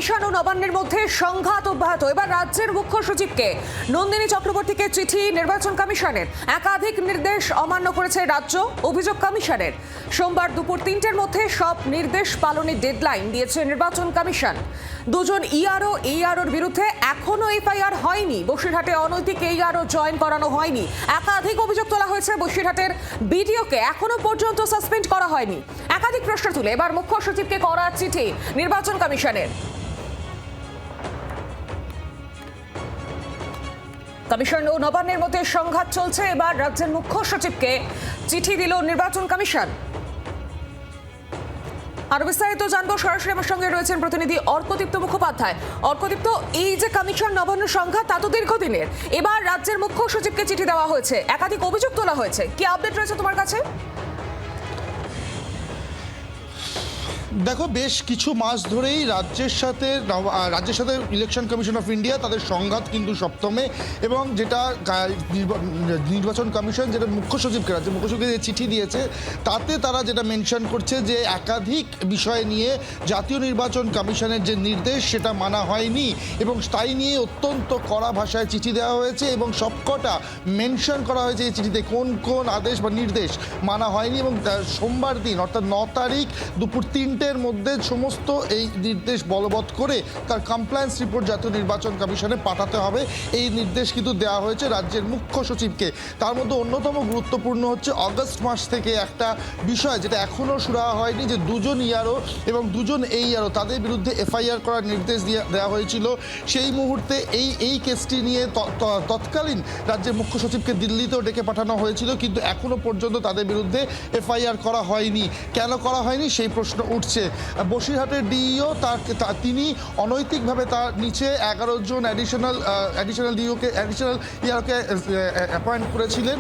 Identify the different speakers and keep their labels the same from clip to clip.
Speaker 1: Commission ও নবান্নের মধ্যে সংঘাত অব্যাহত। এবার রাজ্যের মুখ্য সচিবকে নন্দিনী চক্রবর্তীকে চিঠি নির্বাচন কমিশনের। একাধিক নির্দেশ অমান্য করেছে রাজ্য। অভিযোগ কমিশনের সোমবার দুপুর 3টের মধ্যে সব নির্দেশ পালনের ডেডলাইন দিয়েছে নির্বাচন কমিশন। দুজন ইআরও এইআরওর বিরুদ্ধে এখনো এফআইআর হয়নি। বসিরহাটে অনৈতিক এইআরও জয়েন করানো হয়নি। একাধিক অভিযোগ তোলা হয়েছে। বসিরহাটের বিডিওকে এখনো পর্যন্ত সাসপেন্ড করা হয়নি। একাধিক প্রশ্ন তুলে এবার মুখ্য সচিবকে করা চিঠি নির্বাচন কমিশনের। কমিশন ও নবান্নের মধ্যে সংঘাত চলছে। এবার রাজ্যের মুখ্য সচিবকে চিঠি দিল নির্বাচন কমিশন। আরো বিস্তারিত জানবো, সরাসরি আমার সঙ্গে রয়েছেন প্রতিনিধি অর্কদীপ্ত মুখোপাধ্যায়। অর্কদীপ্ত, এই যে কমিশন নবান্ন সংঘাত তা তো দীর্ঘদিনের, এবার রাজ্যের মুখ্য সচিবকে চিঠি দেওয়া হয়েছে, একাধিক অভিযোগ তোলা হয়েছে, কি আপডেট রয়েছে তোমার কাছে?
Speaker 2: দেখো, বেশ কিছু মাস ধরেই রাজ্যের সাথে ইলেকশন কমিশন অফ ইন্ডিয়া তাদের সংঘাত কিন্তু সপ্তমে, এবং যেটা নির্বাচন কমিশন যেটা মুখ্য সচিবকে রাজ্যের মুখ্য সচিবকে যে চিঠি দিয়েছে তাতে তারা যেটা মেনশন করছে যে একাধিক বিষয় নিয়ে জাতীয় নির্বাচন কমিশনের যে নির্দেশ সেটা মানা হয়নি, এবং তাই নিয়ে অত্যন্ত কড়া ভাষায় চিঠি দেওয়া হয়েছে এবং সবকটা মেনশন করা হয়েছে এই চিঠিতে কোন কোন আদেশ বা নির্দেশ মানা হয়নি। এবং সোমবার দিন অর্থাৎ 9 তারিখ দুপুর 3টের মধ্যে সমস্ত এই নির্দেশ বলবৎ করে তার কমপ্লায়েন্স রিপোর্ট জাতীয় নির্বাচন কমিশনে পাঠাতে হবে, এই নির্দেশ কিন্তু দেওয়া হয়েছে রাজ্যের মুখ্য সচিবকে। তার মধ্যে অন্যতম গুরুত্বপূর্ণ হচ্ছে অগস্ট মাস থেকে একটা বিষয় যেটা এখনও সুরাহা হয়নি, যে দুজন ইআরও এবং দুজন এইআরও তাদের বিরুদ্ধে এফআইআর করার নির্দেশ দেওয়া হয়েছিল। সেই মুহূর্তে এই কেসটি নিয়ে তৎকালীন রাজ্যের মুখ্য সচিবকে দিল্লিতেও ডেকে পাঠানো হয়েছিল, কিন্তু এখনও পর্যন্ত তাদের বিরুদ্ধে এফআইআর করা হয়নি। কেন করা হয়নি সেই প্রশ্ন উঠছে। বসিরহাটের ডিইও তিনি অনৈতিকভাবে তার নিচে 11 জন অ্যাডিশনাল ইআরওকে অ্যাপয়েন্ট করেছিলেন,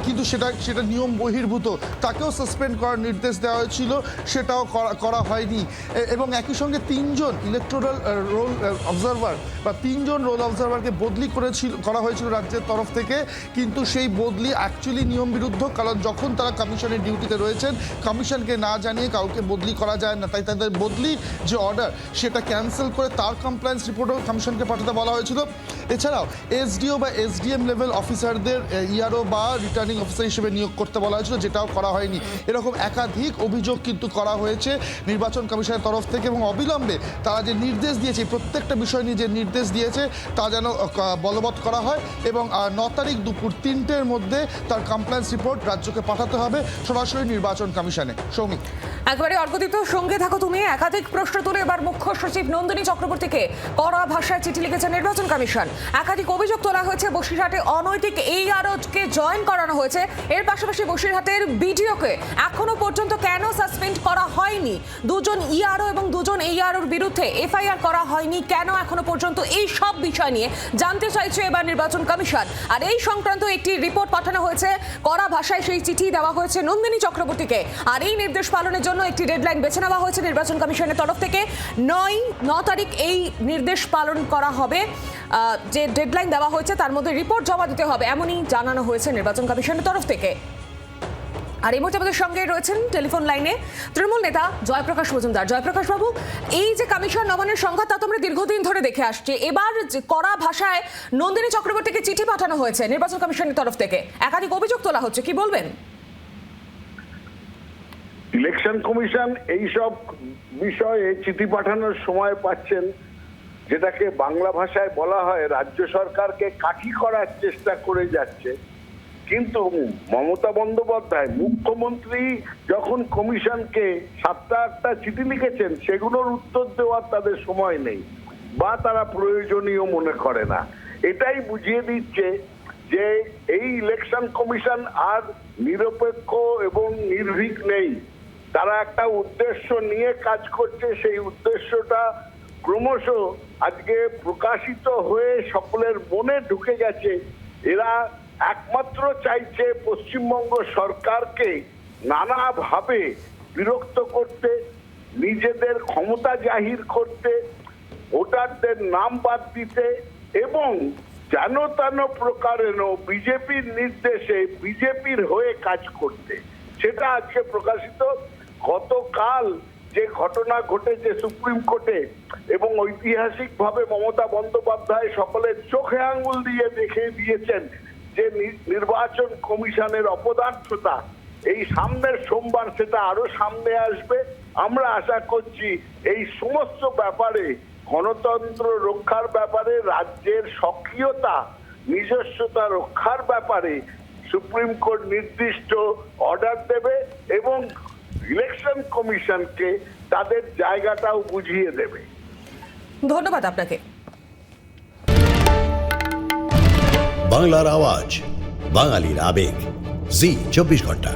Speaker 2: কিন্তু সেটা নিয়ম বহির্ভূত। তাকেও সাসপেন্ড করার নির্দেশ দেওয়া হয়েছিল, সেটাও করা হয়নি। এবং একই সঙ্গে 3 জন ইলেকটোরাল রোল অবজারভার বা 3 জন রোল অবজারভারকে বদলি করা হয়েছিল রাজ্যের তরফ থেকে, কিন্তু সেই বদলি অ্যাকচুয়ালি নিয়ম বিরুদ্ধ, কারণ যখন তারা কমিশনের ডিউটিতে রয়েছেন কমিশনকে না জানিয়ে কাউকে বদলি করা যায় না, তাই তাদের বদলি যে অর্ডার সেটা ক্যান্সেল করে তার কমপ্লায়েন্স রিপোর্টও কমিশনকে পাঠাতে বলা হয়েছিল। এছাড়াও এসডিও বা এসডিএম লেভেল অফিসারদের ইআরও বা রিটার্নিং অফিসার হিসেবে নিয়োগ করতে বলা হয়েছিল, যেটাও করা হয়নি। এরকম একাধিক অভিযোগ কিন্তু করা হয়েছে নির্বাচন কমিশনের তরফ থেকে, এবং অবিলম্বে তারা যে নির্দেশ দিয়েছে প্রত্যেকটা বিষয় নিয়ে যে নির্দেশ দিয়েছে তা যেন বলবৎ করা হয়, এবং 9 তারিখ দুপুর 3টের মধ্যে তার কমপ্লায়েন্স রিপোর্ট রাজ্যকে পাঠাতে হবে সরাসরি নির্বাচন কমিশনে। সৌমিক,
Speaker 1: একবারে অর্কদীপ্ত সঙ্গে থাকো তুমি। একাধিক প্রশ্ন তুলে এবার মুখ্য সচিব নন্দিনী চক্রবর্তীকে কড়া ভাষায় চিঠি লিখেছে নির্বাচন কমিশন। একাধিক অভিযোগ তোলা হয়েছে। বসিরহাটে অনৈতিক এইআরওকে জয়েন করানো হয়েছে। এর পাশাপাশি বসিরহাটের বিডিওকে এখনো পর্যন্ত কেন সাসপেন্ড করা হয়নি, দুজন ইআরও এবং দুজন এইআরওর বিরুদ্ধে এফআইআর করা হয়নি কেন এখনো পর্যন্ত, এই সব বিষয় নিয়ে জানতে চাইছে এবার নির্বাচন কমিশন। আর এই সংক্রান্ত একটি রিপোর্ট পাঠানো হয়েছে। কড়া ভাষায় সেই চিঠি দেওয়া হয়েছে নন্দিনী চক্রবর্তীকে। আর এই নির্দেশ পালনের জন্য একটি ডেডলাইন বেছে নেওয়া হয়েছে নির্বাচন কমিশনের তরফ থেকে। 9 তারিখ এই নির্দেশ পালন করা হবে। যে ডেডলাইন দেওয়া হয়েছে তার মধ্যে রিপোর্ট জমা দিতে হবে, এমনই জানানো হয়েছে নির্বাচন কমিশনের তরফ থেকে। আর এই মুহূর্তে আমাদের সঙ্গে রয়েছেন টেলিফোন লাইনে তৃণমূল নেতা জয়প্রকাশ মজুমদার। জয়প্রকাশ বাবু, এই যে কমিশন নবান্নের সংঘাত তা তোমরা দীর্ঘদিন ধরে দেখে আসছে, এবার কড়া ভাষায় নন্দিনী চক্রবর্তীকে চিঠি পাঠানো হয়েছে নির্বাচন কমিশনের তরফ থেকে, একাধিক অভিযোগ তোলা হচ্ছে, কি বলবেন?
Speaker 3: ইলেকশন কমিশন এইসব বিষয়ে চিঠি পাঠানোর সময় পাচ্ছেন, যেটাকে বাংলা ভাষায় বলা হয় রাজ্য সরকারকে কাঠি করার চেষ্টা করে যাচ্ছে। কিন্তু মমতা বন্দ্যোপাধ্যায় মুখ্যমন্ত্রী যখন কমিশনকে 7টা-8টা চিঠি লিখেছেন, সেগুলোর উত্তর দেওয়ার তাদের সময় নেই বা তারা প্রয়োজনীয় মনে করে না। এটাই বুঝিয়ে দিচ্ছে যে এই ইলেকশন কমিশন আর নিরপেক্ষ এবং নির্ভীক নেই। তারা একটা উদ্দেশ্য নিয়ে কাজ করছে, সেই উদ্দেশ্যটা ক্রমশ আজকে প্রকাশিত হয়ে সকলের মনে ঢুকে গেছে। এরা একমাত্র চাইছে পশ্চিমবঙ্গ সরকারকে নানাভাবে বিরক্ত করতে, নিজেদের ক্ষমতা জাহির করতে, ভোটারদের নাম বাদ দিতে এবং যেন তেন প্রকারেণ বিজেপির নির্দেশে বিজেপির হয়ে কাজ করতে। সেটা আজকে প্রকাশিত। গতকাল যে ঘটনা ঘটেছে সুপ্রিম কোর্টে এবং ঐতিহাসিকভাবে মমতা বন্দ্যোপাধ্যায় সকলের চোখে আঙ্গুল দিয়ে দেখিয়ে দিয়েছেন যে নির্বাচন কমিশনের অপদার্থতা, এই সামনের সোমবার সেটা আরো সামনে আসবে। আমরা আশা করছি এই সমস্ত ব্যাপারে গণতন্ত্র রক্ষার ব্যাপারে, রাজ্যের সক্রিয়তা নিজস্বতা রক্ষার ব্যাপারে সুপ্রিম কোর্ট নির্দিষ্ট অর্ডার দেবে এবং ইলেকশন কমিশনকে তাদের জায়গাটাও বুঝিয়ে দেবে।
Speaker 1: ধন্যবাদ আপনাকে।
Speaker 4: বাংলার আওয়াজ, বাঙালির আবেগ, জি 24 ঘন্টা।